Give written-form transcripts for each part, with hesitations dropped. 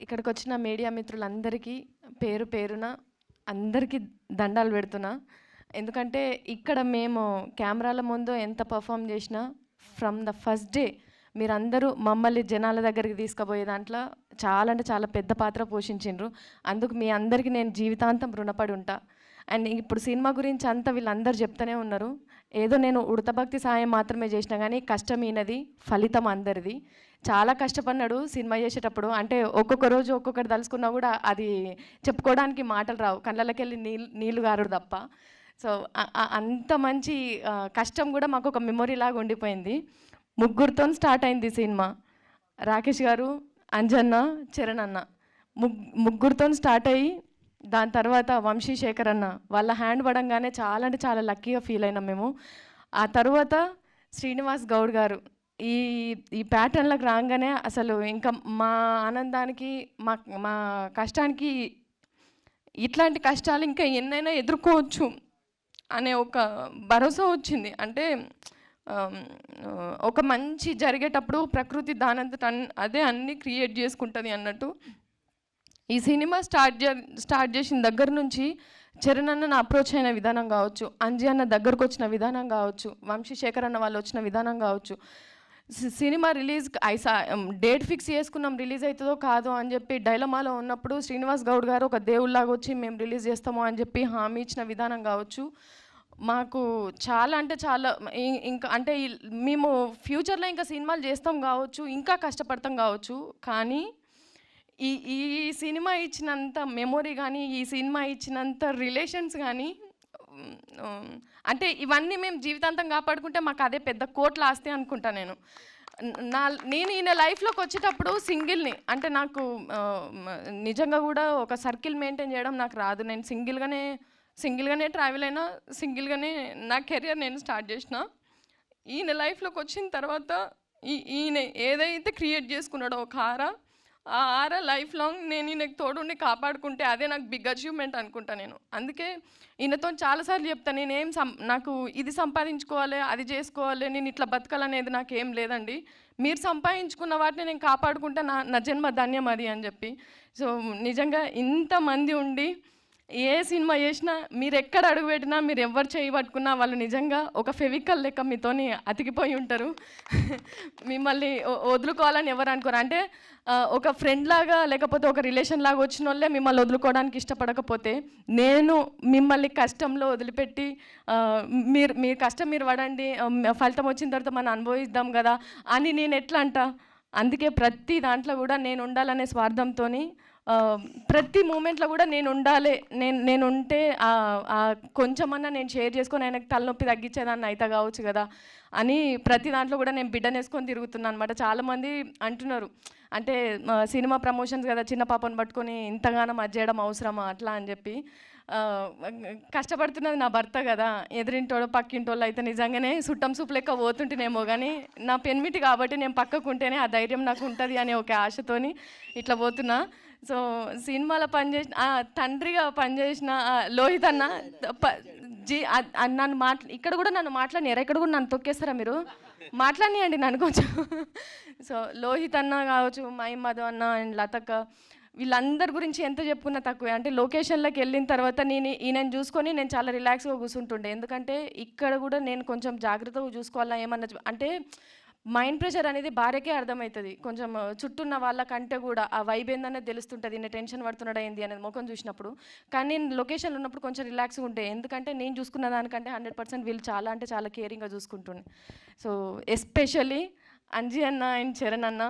ఇక్కడికి వచ్చిన మీడియా మిత్రులందరికీ పేరు పేరున అందరికీ దండాలు పెడుతున్నా. ఎందుకంటే ఇక్కడ మేము కెమెరాల ముందు ఎంత పర్ఫామ్ చేసినా ఫ్రమ్ ద ఫస్ట్ డే మీరందరూ మమ్మల్ని జనాల దగ్గరికి తీసుకుపోయే దాంట్లో చాలా అంటే చాలా పెద్ద పాత్ర పోషించిండ్రు. అందుకు మీ అందరికీ నేను జీవితాంతం రుణపడి ఉంటా. అండ్ ఇప్పుడు సినిమా గురించి అంతా వీళ్ళందరూ చెప్తూనే ఉన్నారు. ఏదో నేను ఉడతభక్తి సాయం మాత్రమే చేసినా కానీ కష్టం ఈయనది, ఫలితం అందరిది. చాలా కష్టపడినాడు సినిమా చేసేటప్పుడు. అంటే ఒక్కొక్క రోజు ఒక్కొక్కటి తలుసుకున్నా కూడా అది చెప్పుకోవడానికి మాటలు రావు, కళ్ళకి వెళ్ళి నీళ్ళు గారుడు తప్ప. సో అంత మంచి కష్టం కూడా మాకు ఒక మెమొరీ లాగా ఉండిపోయింది. ముగ్గురితో స్టార్ట్ అయింది సినిమా. రాకేష్ గారు, అంజన్న, చరణ్ అన్న ముగ్గురితో స్టార్ట్ అయ్యి దాని తర్వాత వంశీ శేఖర్ అన్న వాళ్ళ హ్యాండ్ పడంగానే చాలా అంటే చాలా లక్కీగా ఫీల్ అయినాం మేము. ఆ తర్వాత శ్రీనివాస్ గౌడ్ గారు ఈ ఈ ప్యాటర్న్లకు రాగానే అసలు ఇంకా మా ఆనందానికి మా కష్టానికి ఇట్లాంటి కష్టాలు ఇంకా ఎన్నైనా ఎదుర్కోవచ్చు అనే ఒక భరోసా వచ్చింది. అంటే ఒక మంచి జరిగేటప్పుడు ప్రకృతి దానంతట అదే అన్నీ క్రియేట్ చేసుకుంటుంది అన్నట్టు. ఈ సినిమా స్టార్ట్ చేసిన దగ్గర నుంచి చరణ్ అన్న అప్రోచ్ అయిన విధానం కావచ్చు, అంజీ అన్న దగ్గరకు వచ్చిన విధానం కావచ్చు, వంశీ శేఖర్ అన్న వాళ్ళు వచ్చిన విధానం కావచ్చు, సినిమా రిలీజ్ డేట్ ఫిక్స్ చేసుకున్నాం రిలీజ్ అవుతుందో కాదో అని చెప్పి డైలమాలో ఉన్నప్పుడు శ్రీనివాస్ గౌడ్ గారు ఒక దేవుళ్ళలాగా వచ్చి మేము రిలీజ్ చేస్తాము అని చెప్పి హామీ ఇచ్చిన విధానం కావచ్చు, మాకు చాలా అంటే చాలా ఇంకా అంటే మేము ఫ్యూచర్లో ఇంకా సినిమాలు చేస్తాం కావచ్చు, ఇంకా కష్టపడతాం కావచ్చు, కానీ ఈ సినిమా ఇచ్చినంత మెమొరీ కానీ, ఈ సినిమా ఇచ్చినంత రిలేషన్స్ కానీ, అంటే ఇవన్నీ మేము జీవితాంతం కాపాడుకుంటే మాకు అదే పెద్ద కోట్ల ఆస్తి అనుకుంటా. నేను ఈయన లైఫ్లోకి వచ్చేటప్పుడు సింగిల్ని, అంటే నాకు నిజంగా కూడా ఒక సర్కిల్ మెయింటైన్ చేయడం నాకు రాదు. నేను సింగిల్గానే ట్రావెల్ అయినా, సింగిల్గానే నా కెరియర్ నేను స్టార్ట్ చేసిన. ఈయన లైఫ్లోకి వచ్చిన తర్వాత ఈయన ఏదైతే క్రియేట్ చేసుకున్నాడో ఒక ఆర లైఫ్ లాంగ్ నేను ఈయనకు తోడుండి కాపాడుకుంటే అదే నాకు బిగ్ అచీవ్మెంట్ అనుకుంటా నేను. అందుకే ఈయనతో చాలాసార్లు చెప్తాను, నాకు ఇది సంపాదించుకోవాలి, అది చేసుకోవాలి, నేను ఇట్లా బతకాలనేది నాకేం లేదండి. మీరు సంపాదించుకున్న వాటిని నేను కాపాడుకుంటే నా జన్మ ధన్యం అది అని చెప్పి. సో నిజంగా ఇంతమంది ఉండి ఏ సినిమా చేసినా, మీరు ఎక్కడ అడుగు పెట్టినా, మీరు ఎవరు చేయి పట్టుకున్నా వాళ్ళు నిజంగా ఒక ఫెవికల్ లెక్క మీతోని అతికిపోయి ఉంటారు. మిమ్మల్ని వదులుకోవాలని ఎవరు అనుకోరు. అంటే ఒక ఫ్రెండ్ లాగా లేకపోతే ఒక రిలేషన్ లాగా వచ్చిన వాళ్ళే మిమ్మల్ని వదులుకోవడానికి ఇష్టపడకపోతే, నేను మిమ్మల్ని కష్టంలో వదిలిపెట్టి మీరు కష్టం మీరు పడండి, ఫలితం వచ్చిన తర్వాత మనం అనుభవిద్దాం కదా అని నేను ఎట్లా అంట. అందుకే ప్రతి దాంట్లో కూడా నేను ఉండాలనే స్వార్థంతో ప్రతి మూమెంట్లో కూడా నేను ఉండాలి, నేను ఉంటే కొంచెమన్నా నేను షేర్ చేసుకొని ఆయనకు తలనొప్పి తగ్గించేదాన్ని అయితే కావచ్చు కదా అని ప్రతి దాంట్లో కూడా నేను బిడ్డనేసుకొని తిరుగుతున్నాను అనమాట. చాలామంది అంటున్నారు, అంటే సినిమా ప్రమోషన్స్ కదా చిన్న పాపను పట్టుకొని ఇంతగానో అది చేయడం అవసరమా అట్లా అని చెప్పి. కష్టపడుతున్నది నా భర్త కదా, ఎదురింటోళ్ళు పక్కింటోళ్ళు అయితే నిజంగానే సుట్టం సూపు లెక్క పోతుంటేనేమో, కానీ నా పెన్మిటి కాబట్టి నేను పక్కకుంటేనే ఆ ధైర్యం నాకు ఉంటుంది అనే ఒక ఆశతోని ఇట్లా పోతున్నా. సో సినిమాలో పనిచేసిన తండ్రిగా పనిచేసిన లోహిత్ అన్న నన్ను ఇక్కడ కూడా నన్ను మాట్లాడినారా, ఇక్కడ కూడా నన్ను తొక్కేస్తారా మీరు, మాట్లాడినాయండి నన్ను కొంచెం. సో లోహిత్ అన్న కావచ్చు, మధు అన్న అండ్ లతక్క, వీళ్ళందరి గురించి ఎంత చెప్పుకున్నా తక్కువే. అంటే లొకేషన్లోకి వెళ్ళిన తర్వాత ఈయనని చూసుకొని నేను చాలా రిలాక్స్గా కూర్చుంటుండే. ఎందుకంటే ఇక్కడ కూడా నేను కొంచెం జాగ్రత్తగా చూసుకోవాలా, ఏమన్నా అంటే మైండ్ ప్రెషర్ అనేది భార్యకే అర్థమవుతుంది, కొంచెం చుట్టూన్న వాళ్ళకంటే కూడా ఆ వైబ్ ఏందనేది తెలుస్తుంటుంది, నేను టెన్షన్ పడుతున్నాడా ఏంది అనేది ముఖం చూసినప్పుడు. కానీ నేను లొకేషన్లో ఉన్నప్పుడు కొంచెం రిలాక్స్గా ఉంటే, ఎందుకంటే నేను చూసుకున్న దానికంటే 100% వీళ్ళు చాలా అంటే చాలా కేరింగ్గా చూసుకుంటుండే. సో ఎస్పెషల్లీ అంజీ అన్న అండ్ చరణ్ అన్న,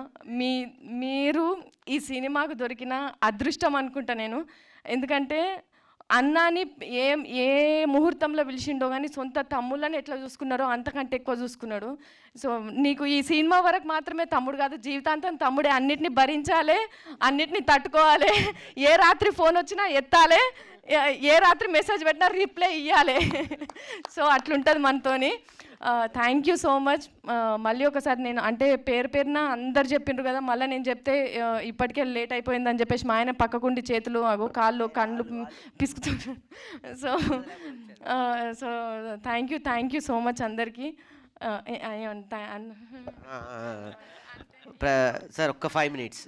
మీరు ఈ సినిమాకు దొరికిన అదృష్టం అనుకుంటా నేను. ఎందుకంటే అన్నాని ఏ ముహూర్తంలో పిలిచిండో కానీ సొంత తమ్ముళ్ళని ఎట్లా చూసుకున్నారో అంతకంటే ఎక్కువ చూసుకున్నాడు. సో నీకు ఈ సినిమా వరకు మాత్రమే తమ్ముడు కాదు, జీవితాంతం తమ్ముడే. అన్నిటినీ భరించాలి, అన్నిటినీ తట్టుకోవాలి, ఏ రాత్రి ఫోన్ వచ్చినా ఎత్తాలి, ఏ రాత్రి మెసేజ్ పెట్టినా రిప్లై ఇవ్వాలి. సో అట్లుంటుంది మనతోని. Thank you so much. మళ్ళీ ఒకసారి నేను అంటే పేరున అందరు చెప్పిండ్రు కదా, మళ్ళీ నేను చెప్తే ఇప్పటికే లేట్ అయిపోయిందని చెప్పేసి మా ఆయన పక్కకుండి చేతులు కాళ్ళు కళ్ళు పిసుకుతుంటారు. So thank you so much అందరికీ. సార్ ఒక్క 5 minutes.